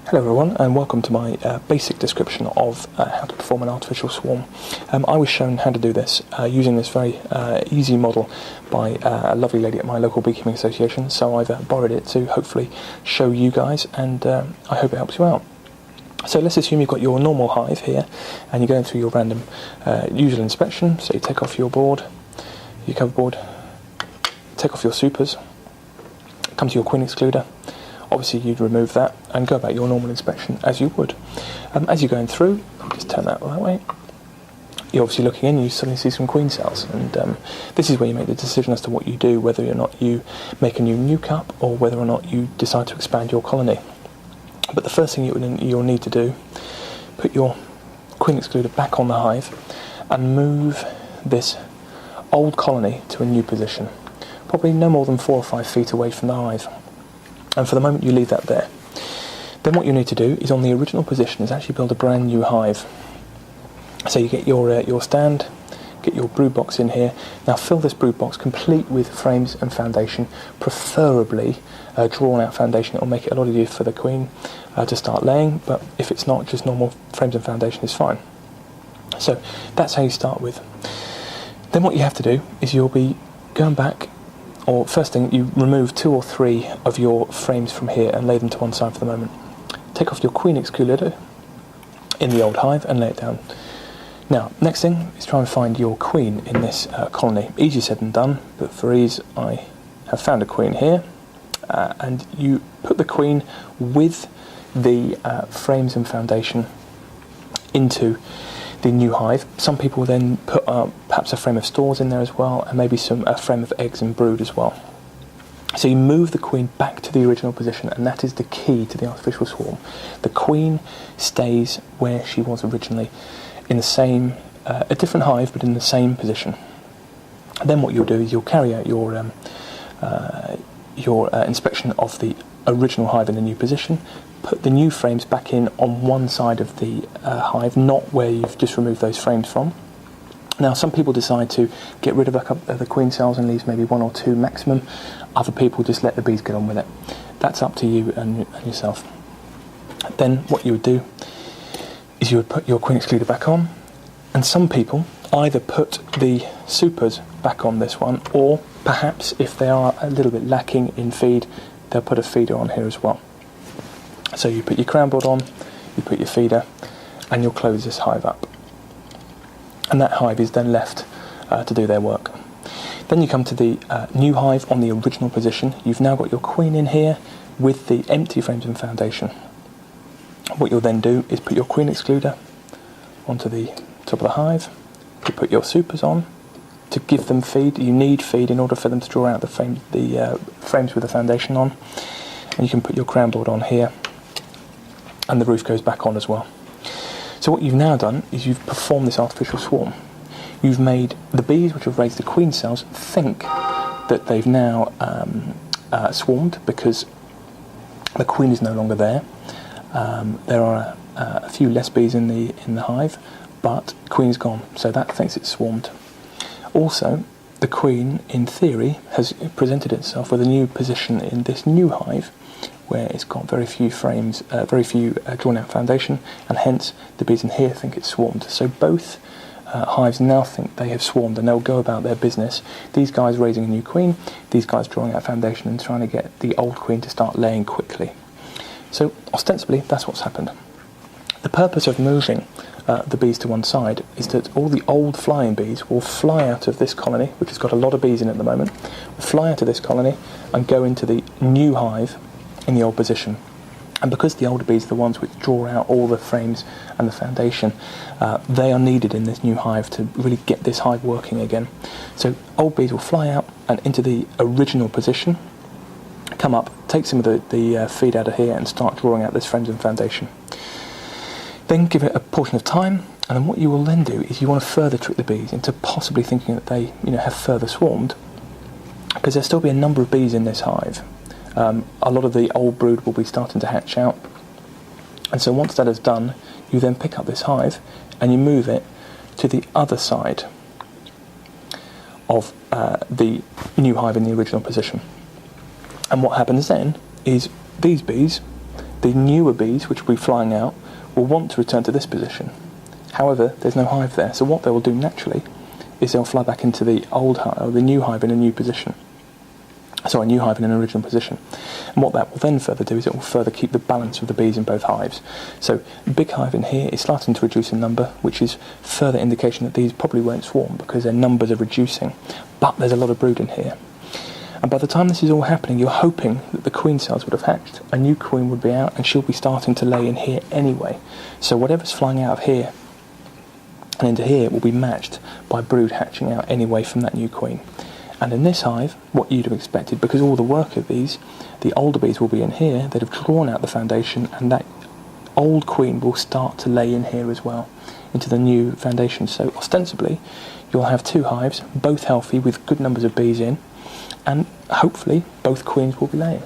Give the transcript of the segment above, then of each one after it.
Hello everyone, and welcome to my basic description of how to perform an artificial swarm. I was shown how to do this using this very easy model by a lovely lady at my local beekeeping association, so I've borrowed it to hopefully show you guys, and I hope it helps you out. So let's assume you've got your normal hive here, and you're going through your random usual inspection. So you take off your board, your cover board, take off your supers, come to your queen excluder. Obviously you'd remove that and go about your normal inspection as you would. As you're going through, I'll just turn that way, you're obviously looking in, you suddenly see some queen cells, and this is where you make the decision as to what you do, whether or not you make a new cup or whether or not you decide to expand your colony. But the first thing you'll need to do, put your queen excluder back on the hive and move this old colony to a new position, probably no more than 4 or 5 feet away from the hive. And for the moment you leave that there. Then what you need to do is, on the original position, is actually build a brand new hive. So you get your stand, get your brood box in here. Now fill this brood box complete with frames and foundation, preferably drawn out foundation. It will make it a lot easier for the queen to start laying, but if it's not, just normal frames and foundation is fine. So that's how you start with. Then what you have to do is you'll be going back, or first thing, you remove 2 or 3 of your frames from here and lay them to one side for the moment. Take off your queen excluder in the old hive and lay it down. Now, next thing is try and find your queen in this colony. Easier said than done, but for ease I have found a queen here, and you put the queen with the frames and foundation into the new hive. Some people then put perhaps a frame of stores in there as well, and maybe a frame of eggs and brood as well. So you move the queen back to the original position, and that is the key to the artificial swarm. The queen stays where she was originally, in the same, a different hive, but in the same position. And then what you'll do is you'll carry out your inspection of the original hive in the new position, put the new frames back in on one side of the hive, not where you've just removed those frames from. Now, some people decide to get rid of the queen cells and leave maybe 1 or 2 maximum. Other people just let the bees get on with it. That's up to you and yourself. Then what you would do is you would put your queen excluder back on, and some people either put the supers back on this one, or perhaps if they are a little bit lacking in feed, they'll put a feeder on here as well. So you put your crown board on, you put your feeder, and you'll close this hive up. And that hive is then left to do their work. Then you come to the new hive on the original position. You've now got your queen in here with the empty frames and foundation. What you'll then do is put your queen excluder onto the top of the hive. You put your supers on to give them feed. You need feed in order for them to draw out the frames with the foundation on. And you can put your crown board on here, and the roof goes back on as well. So what you've now done is you've performed this artificial swarm. You've made the bees, which have raised the queen cells, think that they've now swarmed, because the queen is no longer there. There are a few less bees in the hive, but the queen's gone, so that thinks it's swarmed. Also, the queen, in theory, has presented itself with a new position in this new hive, where it's got very few frames, very few drawn out foundation, and hence the bees in here think it's swarmed. So both hives now think they have swarmed, and they'll go about their business. These guys raising a new queen, these guys drawing out foundation and trying to get the old queen to start laying quickly. So ostensibly that's what's happened. The purpose of moving the bees to one side is that all the old flying bees will fly out of this colony, which has got a lot of bees in at the moment, will fly out of this colony and go into the new hive in the old position. And because the older bees are the ones which draw out all the frames and the foundation, they are needed in this new hive to really get this hive working again. So old bees will fly out and into the original position, come up, take some of the feed out of here and start drawing out this frames and foundation. Then give it a portion of time, and then what you will then do is you want to further trick the bees into possibly thinking that they have further swarmed, because there'll still be a number of bees in this hive. A lot of the old brood will be starting to hatch out, and so once that is done, you then pick up this hive and you move it to the other side of the new hive in the original position. And what happens then is these bees the newer bees, which will be flying out, will want to return to this position. However, there's no hive there, so what they will do naturally is they'll fly back into the old hive, or the new hive in a new position. Sorry, new hive in an original position. And what that will then further do is it will further keep the balance of the bees in both hives. So big hive in here is starting to reduce in number, which is further indication that these probably won't swarm because their numbers are reducing. But there's a lot of brood in here. And by the time this is all happening, you're hoping that the queen cells would have hatched. A new queen would be out and she'll be starting to lay in here anyway. So whatever's flying out of here and into here will be matched by brood hatching out anyway from that new queen. And in this hive, what you'd have expected, because all the work of these, the older bees will be in here, they'd have drawn out the foundation, and that old queen will start to lay in here as well, into the new foundation. So ostensibly, you'll have two hives, both healthy, with good numbers of bees in, and hopefully both queens will be laying.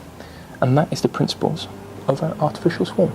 And that is the principles of an artificial swarm.